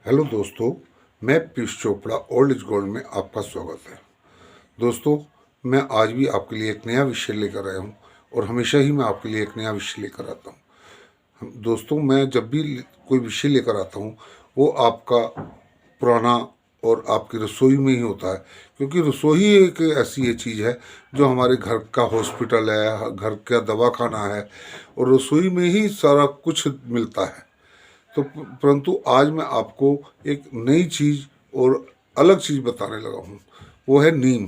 Hello दोस्तों, मैं Piyush Chopra old is gold में आपका स्वागत है। दोस्तों, मैं आज भी आपके लिए एक नया विषय लेकर आया हूँ और हमेशा ही मैं आपके लिए एक नया विषय लेकर आता हूँ। दोस्तों, मैं जब भी कोई विषय लेकर आता हूँ वो आपका पुराना और आपकी रसोई में ही होता है, क्योंकि रसोई एक ऐसी ये चीज़ है जो हमारे घर का हॉस्पिटल है, घर का दवाखाना है और रसोई में ही सारा कुछ मिलता है। तो परंतु आज मैं आपको एक नई चीज़ और अलग चीज़ बताने लगा हूँ, वो है नीम।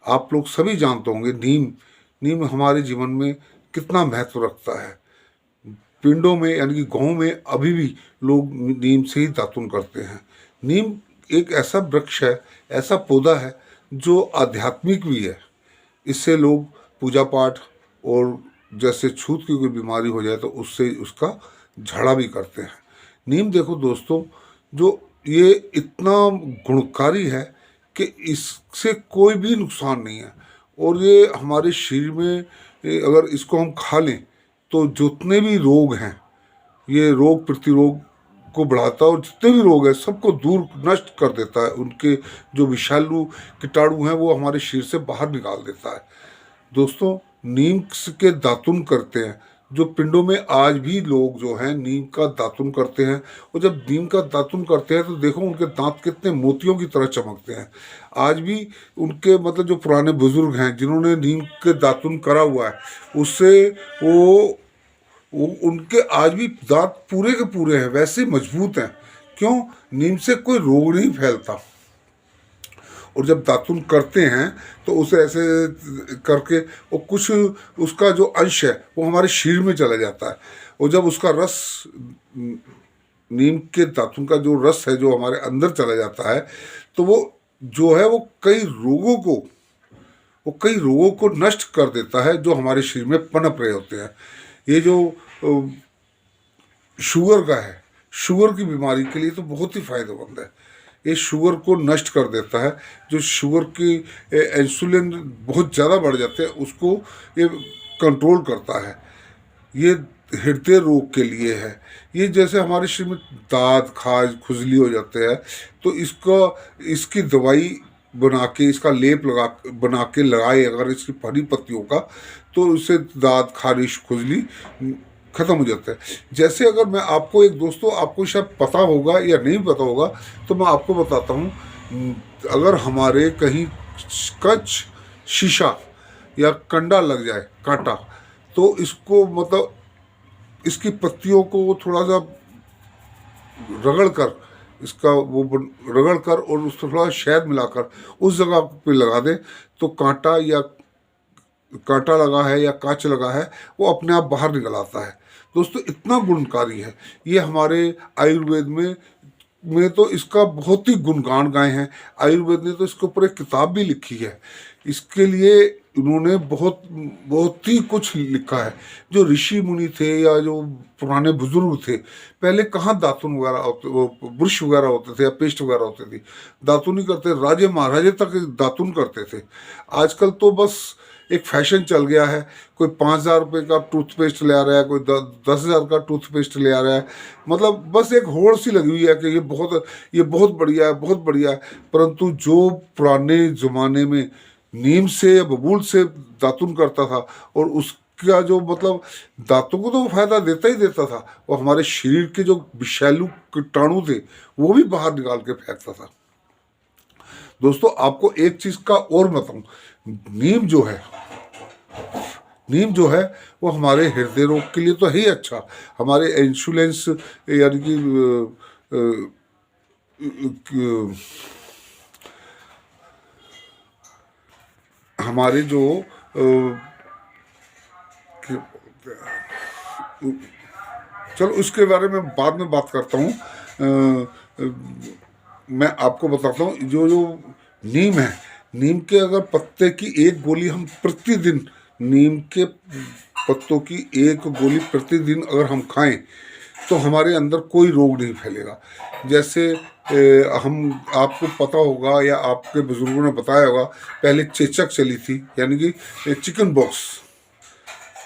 आप लोग सभी जानते होंगे नीम। नीम हमारे जीवन में कितना महत्व रखता है। पिंडों में यानी कि गाँव में अभी भी लोग नीम से ही दातुन करते हैं। नीम एक ऐसा वृक्ष है, ऐसा पौधा है जो आध्यात्मिक भी है। इससे लोग पूजा पाठ और जैसे छूत की कोई बीमारी हो जाए तो उससे उसका झड़ा भी करते हैं। नीम देखो दोस्तों, जो ये इतना गुणकारी है कि इससे कोई भी नुकसान नहीं है और ये हमारे शरीर में अगर इसको हम खा लें तो जितने भी रोग हैं, ये रोग प्रतिरोग को बढ़ाता है और जितने भी रोग हैं सबको दूर नष्ट कर देता है। उनके जो विषालु कीटाणु हैं वो हमारे शरीर से बाहर निकाल देता है। दोस्तों, नीम के दातुन करते हैं, जो पिंडों में आज भी लोग जो हैं नीम का दातुन करते हैं। और जब नीम का दातुन करते हैं तो देखो उनके दांत कितने मोतियों की तरह चमकते हैं। आज भी उनके मतलब जो पुराने बुजुर्ग हैं जिन्होंने नीम के दातुन करा हुआ है, उससे वो उनके आज भी दांत पूरे के पूरे हैं, वैसे मजबूत हैं। क्यों? नीम से कोई रोग नहीं फैलता। और जब दातुन करते हैं तो उसे ऐसे करके वो कुछ उसका जो अंश है वो हमारे शरीर में चला जाता है। और जब उसका रस, नीम के दातुन का जो रस है जो हमारे अंदर चला जाता है, तो वो जो है वो कई रोगों को नष्ट कर देता है जो हमारे शरीर में पनप रहे होते हैं। ये जो शुगर का है, शुगर की बीमारी के लिए तो बहुत ही फायदेमंद है। ये शुगर को नष्ट कर देता है। जो शुगर की इंसुलिन बहुत ज़्यादा बढ़ जाते हैं उसको ये कंट्रोल करता है। ये हृदय रोग के लिए है। ये जैसे हमारे शरीर में दाद खाज खुजली हो जाते हैं तो इसकी दवाई बना के, इसका लेप बना के लगाए अगर इसकी हरी पत्तियों का, तो इससे दाद खारिश खुजली खत्म हो जाता है। जैसे अगर मैं आपको एक दोस्तों, आपको शायद पता होगा या नहीं पता होगा, तो मैं आपको बताता हूँ। अगर हमारे कहीं कच शीशा या कंडा लग जाए, कांटा, तो इसको मतलब इसकी पत्तियों को थोड़ा सा रगड़ कर, रगड़ कर और उसको थोड़ा शहद मिलाकर उस जगह पे लगा दे तो कांटा लगा है या कांच लगा है वो अपने आप बाहर निकल आता है। दोस्तों, इतना गुणकारी है ये। हमारे आयुर्वेद में तो इसका बहुत ही गुणगान गाए हैं। आयुर्वेद ने तो इसके ऊपर एक किताब भी लिखी है। इसके लिए उन्होंने बहुत बहुत ही कुछ लिखा है। जो ऋषि मुनि थे या जो पुराने बुजुर्ग थे, पहले कहाँ दातुन वगैरह होते, वो ब्रश वगैरह होते थे या पेस्ट वगैरह होती थी। दातुन ही करते, राजे महाराजे तक दातुन करते थे। आजकल तो बस एक फैशन चल गया है। कोई 5,000 रुपये का टूथपेस्ट ले आ रहा है, कोई 10,000 का टूथपेस्ट ले आ रहा है। मतलब बस एक होड़ सी लगी हुई है कि ये बहुत बढ़िया है, बहुत बढ़िया है। परंतु जो पुराने ज़माने में नीम से या बबूल से दातुन करता था और उसका जो मतलब दांतों को तो वो फायदा देता ही देता था, वो हमारे शरीर के जो विषैलु कीटाणु थे वो भी बाहर निकाल के फेंकता था। दोस्तों, आपको एक चीज का और बताऊं, नीम जो है नीम जो है वो हमारे हृदय रोग के लिए तो है ही अच्छा। हमारे इंसुलेंस यानी कि हमारे जो चलो उसके बारे में बाद में बात करता हूँ। मैं आपको बताता हूँ, जो जो नीम है, नीम के अगर पत्ते की एक गोली हम प्रतिदिन, नीम के पत्तों की एक गोली प्रतिदिन अगर हम खाएं तो हमारे अंदर कोई रोग नहीं फैलेगा। जैसे हम, आपको पता होगा या आपके बुजुर्गों ने बताया होगा, पहले चेचक चली थी यानी कि चिकन बॉक्स।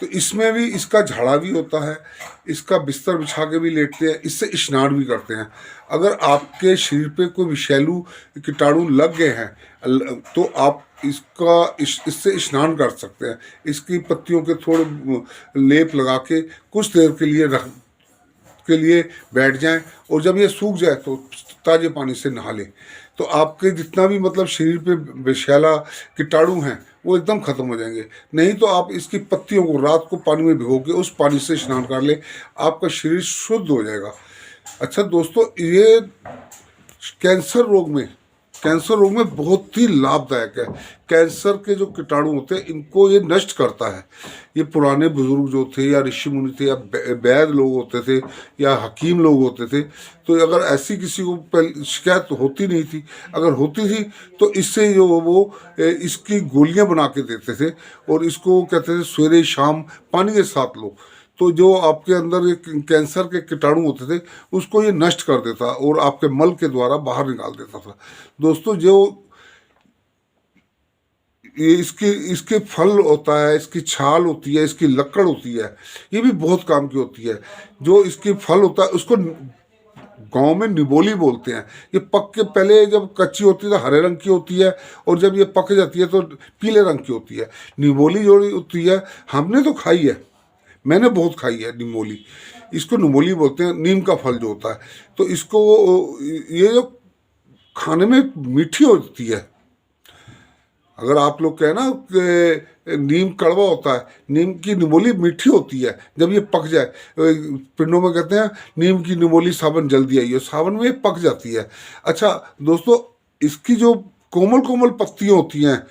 तो इसमें भी इसका झाड़ा भी होता है, इसका बिस्तर बिछा के भी लेटते हैं, इससे स्नान भी करते हैं। अगर आपके शरीर पे कोई विषैलु कीटाणु लग गए हैं तो आप इससे स्नान कर सकते हैं। इसकी पत्तियों के थोड़े लेप लगा के कुछ देर के लिए बैठ जाएं, और जब ये सूख जाए तो ताजे पानी से नहा लें। तो आपके जितना भी मतलब शरीर पे विषैला कीटाणु हैं वो एकदम खत्म हो जाएंगे। नहीं तो आप इसकी पत्तियों को रात को पानी में भिगो के उस पानी से स्नान कर ले, आपका शरीर शुद्ध हो जाएगा। अच्छा दोस्तों, ये कैंसर रोग में बहुत ही लाभदायक है। कैंसर के जो कीटाणु होते हैं इनको ये नष्ट करता है। ये पुराने बुजुर्ग जो थे या ऋषि मुनि थे या वैद्य लोग होते थे या हकीम लोग होते थे, तो अगर ऐसी किसी को शिकायत होती नहीं थी, अगर होती थी तो इससे जो वो इसकी गोलियां बना के देते थे और इसको कहते थे सवेरे शाम पानी के साथ लो। तो जो आपके अंदर ये कैंसर के कीटाणु होते थे उसको ये नष्ट कर देता और आपके मल के द्वारा बाहर निकाल देता था। दोस्तों, जो ये इसके फल होता है, इसकी छाल होती है, इसकी लकड़ होती है, ये भी बहुत काम की होती है। जो इसकी फल होता है उसको गांव में निबोली बोलते हैं। ये पक के पहले जब कच्ची होती है तो हरे रंग की होती है, और जब ये पक जाती है तो पीले रंग की होती है। निबोली जो होती है हमने तो खाई है, मैंने बहुत खाई है निमोली। इसको निमोली बोलते हैं, नीम का फल जो होता है। तो इसको ये जो खाने में मीठी होती है। अगर आप लोग कहें ना कि नीम कड़वा होता है, नीम की निमोली मीठी होती है जब ये पक जाए। पिंडों में कहते हैं नीम की निमोली सावन जल्दी आई है, सावन में ये पक जाती है। अच्छा दोस्तों, इसकी जो कोमल कोमल पत्तियाँ होती हैं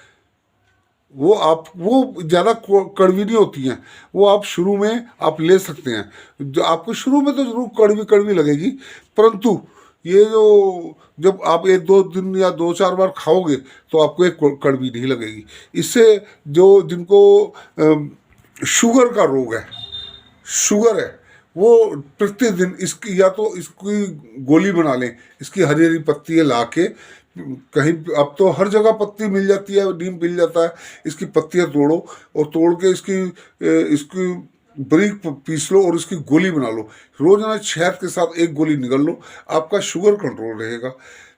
वो ज़्यादा कड़वी नहीं होती हैं। वो आप शुरू में आप ले सकते हैं। जो आपको शुरू में तो जरूर कड़वी कड़वी लगेगी, परंतु ये जो जब आप 1-2 दिन या 2-4 बार खाओगे तो आपको एक कड़वी नहीं लगेगी। इससे जो जिनको शुगर का रोग है, शुगर है, वो प्रतिदिन इसकी या तो इसकी गोली बना लें, इसकी हरी हरी पत्ती ला के कहीं, अब तो हर जगह पत्ती मिल जाती है, नीम मिल जाता है। इसकी पत्तियां तोड़ो और तोड़ के इसकी बारीक पीस लो और इसकी गोली बना लो। रोजाना शहद के साथ एक गोली निगल लो, आपका शुगर कंट्रोल रहेगा।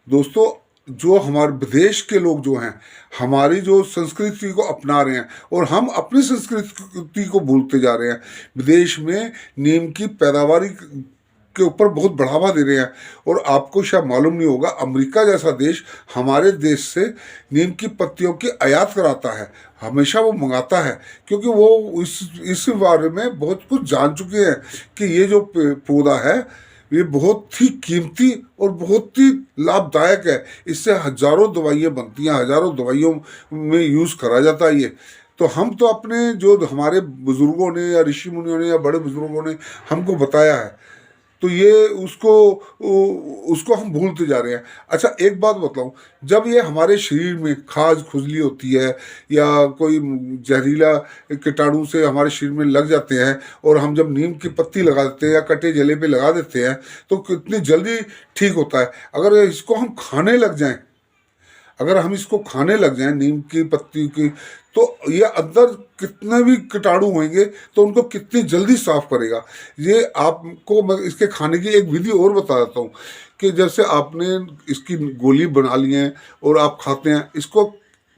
दोस्तों, जो हमारे विदेश के लोग जो हैं हमारी जो संस्कृति को अपना रहे हैं और हम अपनी संस्कृति को भूलते जा रहे हैं। विदेश में नीम की पैदावारी के ऊपर बहुत बढ़ावा दे रहे हैं, और आपको शायद मालूम नहीं होगा, अमेरिका जैसा देश हमारे देश से नीम की पत्तियों की आयात कराता है। हमेशा वो मंगाता है, क्योंकि वो इस बारे में बहुत कुछ जान चुके हैं कि ये जो पौधा है ये बहुत ही कीमती और बहुत ही लाभदायक है। इससे हजारों दवाइयाँ बनती हैं, हजारों दवाइयों में यूज़ करा जाता है ये। तो हम तो अपने जो हमारे बुजुर्गों ने या ऋषि मुनियों ने या बड़े बुजुर्गों ने हमको बताया है, तो ये उसको हम भूलते जा रहे हैं। अच्छा एक बात बताऊं, जब ये हमारे शरीर में खाज खुजली होती है या कोई जहरीला कीटाणु से हमारे शरीर में लग जाते हैं और हम जब नीम की पत्ती लगा देते हैं या कटे जले पे लगा देते हैं तो कितनी जल्दी ठीक होता है। अगर इसको हम खाने लग जाएं, अगर हम इसको खाने लग जाएं नीम की पत्ती की, तो ये अंदर कितने भी कीटाणु होंगे तो उनको कितनी जल्दी साफ करेगा। ये आपको मैं इसके खाने की एक विधि और बता देता हूँ कि जैसे आपने इसकी गोली बना ली है और आप खाते हैं, इसको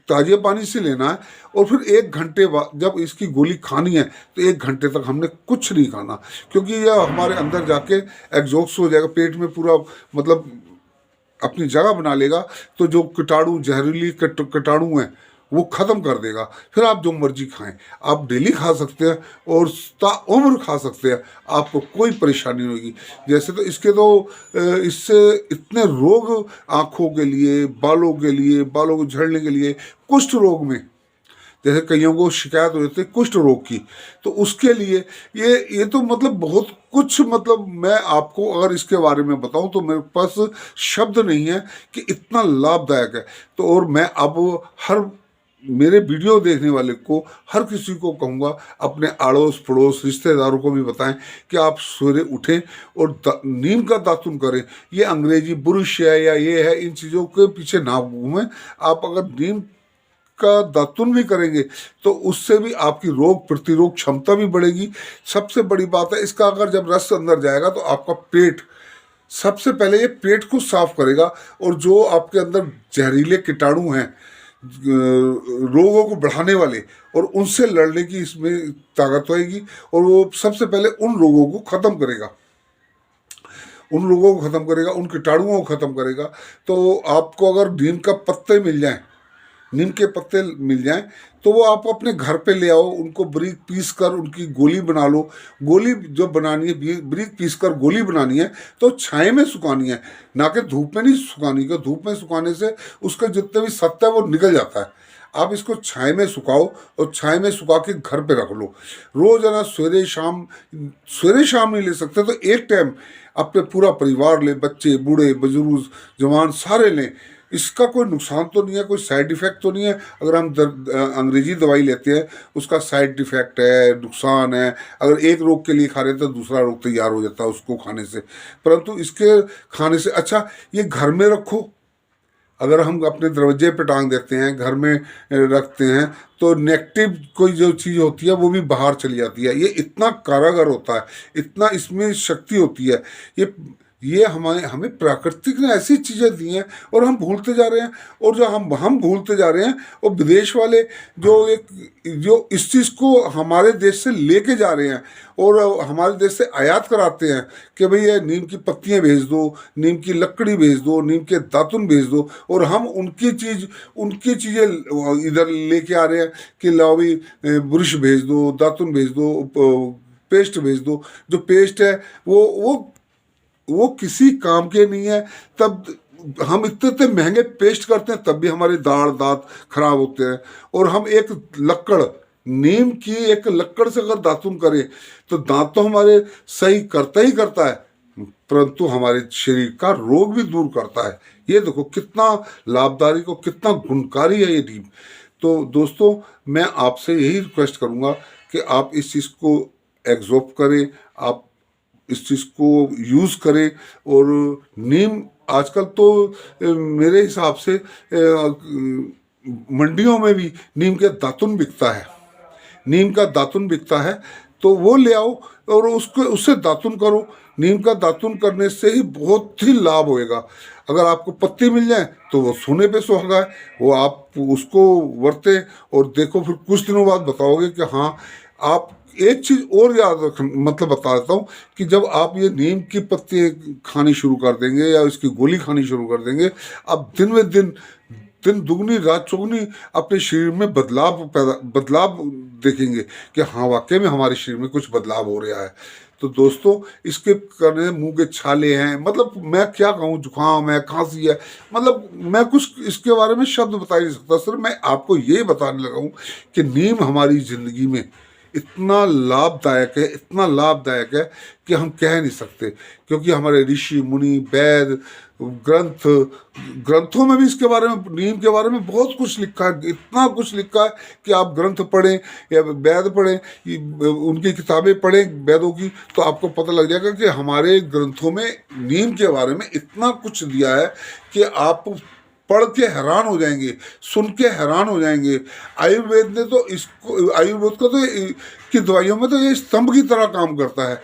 ताजे पानी से लेना है और फिर 1 घंटे बाद जब इसकी गोली खानी है तो 1 घंटे तक हमने कुछ नहीं खाना, क्योंकि यह हमारे अंदर जाके एग्जॉस्ट हो जाएगा, पेट में पूरा मतलब अपनी जगह बना लेगा। तो जो कीटाणु जहरीली कीटाणु हैं वो ख़त्म कर देगा। फिर आप जो मर्जी खाएं, आप डेली खा सकते हैं और ताउम्र खा सकते हैं, आपको कोई परेशानी नहीं होगी। जैसे तो इससे इतने रोग, आँखों के लिए, बालों के लिए, बालों को झड़ने के लिए, कुष्ठ रोग में जैसे कईयों को शिकायत हो जाती है कुष्ठ रोग की, तो उसके लिए ये तो मतलब बहुत कुछ, मतलब मैं आपको अगर इसके बारे में बताऊं तो मेरे पास शब्द नहीं है कि इतना लाभदायक है। तो और मैं अब हर मेरे वीडियो देखने वाले को, हर किसी को कहूँगा अपने अड़ोस पड़ोस रिश्तेदारों को भी बताएं कि आप सवेरे उठें और नीम का दातुन करें। ये अंग्रेजी बुरुश है या ये है, इन चीज़ों के पीछे ना घूमें। आप अगर नीम का दातुन भी करेंगे तो उससे भी आपकी रोग प्रतिरोध क्षमता भी बढ़ेगी। सबसे बड़ी बात है, इसका अगर जब रस अंदर जाएगा तो आपका पेट, सबसे पहले ये पेट को साफ करेगा, और जो आपके अंदर जहरीले कीटाणु हैं रोगों को बढ़ाने वाले, और उनसे लड़ने की इसमें ताकत होएगी, और वो सबसे पहले उन रोगों को ख़त्म करेगा, उन रोगों को ख़त्म करेगा, उन कीटाणुओं को ख़त्म करेगा। तो आपको अगर नीम का पत्ते मिल जाएं, नीम के पत्ते मिल जाएं, तो वो आप अपने घर पे ले आओ, उनको बारीक पीस कर उनकी गोली बना लो। गोली जो बनानी है, बारीक पीस कर गोली बनानी है तो छाए में सुखानी है, ना कि धूप में नहीं सुखानी, क्योंकि धूप में सुखाने से उसका जितने भी सत्ता है वो निकल जाता है। आप इसको छाए में सुखाओ, और छाए में सुखा के घर पे रख लो। रोजाना सवेरे शाम नहीं ले सकते तो एक टाइम अपने पूरा परिवार ले, बच्चे बूढ़े बुजुर्ग जवान सारे लें। इसका कोई नुकसान तो नहीं है, कोई साइड इफ़ेक्ट तो नहीं है। अगर हम अंग्रेजी दवाई लेते हैं उसका साइड इफ़ेक्ट है, नुकसान है। अगर एक रोग के लिए खा रहे हैं तो दूसरा रोग तैयार हो जाता है उसको खाने से, परंतु इसके खाने से अच्छा ये घर में रखो। अगर हम अपने दरवाजे पे टांग देते हैं, घर में रखते हैं, तो नेगेटिव कोई जो चीज़ होती है वो भी बाहर चली जाती है। ये इतना कारागर होता है, इतना इसमें शक्ति होती है। ये हमें प्राकृतिक ने ऐसी चीज़ें दी हैं और हम भूलते जा रहे हैं। और जो हम भूलते जा रहे हैं, और विदेश वाले जो इस चीज़ को हमारे देश से लेके जा रहे हैं और हमारे देश से आयात कराते हैं कि भाई ये नीम की पत्तियां भेज दो, नीम की लकड़ी भेज दो, नीम के दातुन भेज दो, और हम उनकी चीज़ें इधर लेके आ रहे हैं कि लाओ भाई ब्रश भेज दो, दातुन भेज दो, पेस्ट भेज दो। जो पेस्ट है वो किसी काम के नहीं है। तब हम इतने महंगे पेस्ट करते हैं तब भी हमारे दांत खराब होते हैं। और हम एक लकड़, नीम की एक लकड़ से अगर दातुन करें तो दांत तो हमारे सही करता ही करता है, परंतु हमारे शरीर का रोग भी दूर करता है। ये देखो कितना लाभदायी को, कितना गुणकारी है ये नीम। तो दोस्तों, मैं आपसे यही रिक्वेस्ट करूँगा कि आप इस चीज़ को एब्जॉर्ब करें, आप इस चीज़ को यूज़ करें। और नीम आजकल तो मेरे हिसाब से मंडियों में भी नीम के दातुन बिकता है, नीम का दातुन बिकता है, तो वो ले आओ और उससे दातुन करो। नीम का दातुन करने से ही बहुत ही लाभ होएगा। अगर आपको पत्ती मिल जाए तो वो सोने पे सुहागा है, वो आप उसको वरते और देखो, फिर कुछ दिनों बाद बताओगे कि हाँ। आप एक चीज़ और याद रख, मतलब बता देता हूँ कि जब आप ये नीम की पत्ती खानी शुरू कर देंगे या इसकी गोली खानी शुरू कर देंगे, आप दिन दुगनी रात चौगुनी अपने शरीर में बदलाव देखेंगे कि हाँ वाकई में हमारे शरीर में कुछ बदलाव हो रहा है। तो दोस्तों, इसके करने मुंह के छाले हैं, मतलब मैं क्या कहूँ, जुकाम है, खांसी है, मतलब मैं कुछ इसके बारे में शब्द बता नहीं सकता। सर मैं आपको ये बताने लगा हूँ कि नीम हमारी ज़िंदगी में इतना लाभदायक है, इतना लाभदायक है कि हम कह नहीं सकते। क्योंकि हमारे ऋषि मुनि वैद ग्रंथों में भी इसके बारे में, नीम के बारे में बहुत कुछ लिखा है। इतना कुछ लिखा है कि आप ग्रंथ पढ़ें या वेद पढ़ें, उनकी किताबें पढ़ें वेदों की, तो आपको पता लग जाएगा कि हमारे ग्रंथों में नीम के बारे में इतना कुछ दिया है कि आप पढ़ के हैरान हो जाएंगे, सुन के हैरान हो जाएंगे। आयुर्वेद ने तो इसको, आयुर्वेद का तो की दवाइयों में तो ये स्तंभ की तरह काम करता है।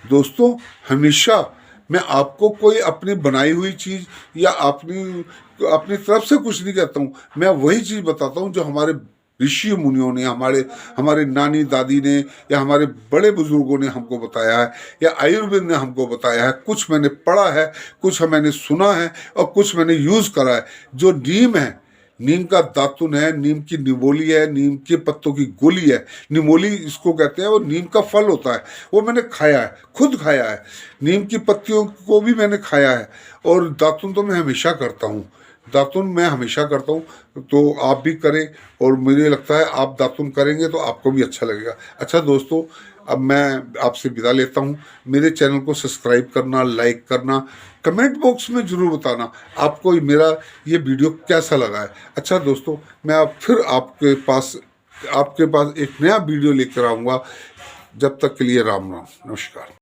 दोस्तों, हमेशा मैं आपको कोई अपनी बनाई हुई चीज़ या अपनी तरफ से कुछ नहीं कहता हूँ। मैं वही चीज़ बताता हूँ जो हमारे ऋषि मुनियों ने, हमारे नानी दादी ने या हमारे बड़े बुजुर्गों ने हमको बताया है, या आयुर्वेद ने हमको बताया है। कुछ मैंने पढ़ा है, कुछ मैंने सुना है, और कुछ मैंने यूज़ करा है। जो नीम है, नीम का दातुन है, नीम की निमोली है, नीम के पत्तों की गोली है, निमोली इसको कहते हैं, वो नीम का फल होता है, वो मैंने खाया है, खुद खाया है। नीम की पत्तियों को भी मैंने खाया है, और दातुन तो मैं हमेशा करता हूँ, दातुन मैं हमेशा करता हूँ। तो आप भी करें, और मुझे लगता है आप दातुन करेंगे तो आपको भी अच्छा लगेगा। अच्छा दोस्तों, अब मैं आपसे विदा लेता हूँ। मेरे चैनल को सब्सक्राइब करना, लाइक करना, कमेंट बॉक्स में ज़रूर बताना आपको मेरा ये वीडियो कैसा लगा है। अच्छा दोस्तों, मैं अब फिर आपके पास एक नया वीडियो लेकर आऊँगा। जब तक के लिए राम राम, नमस्कार।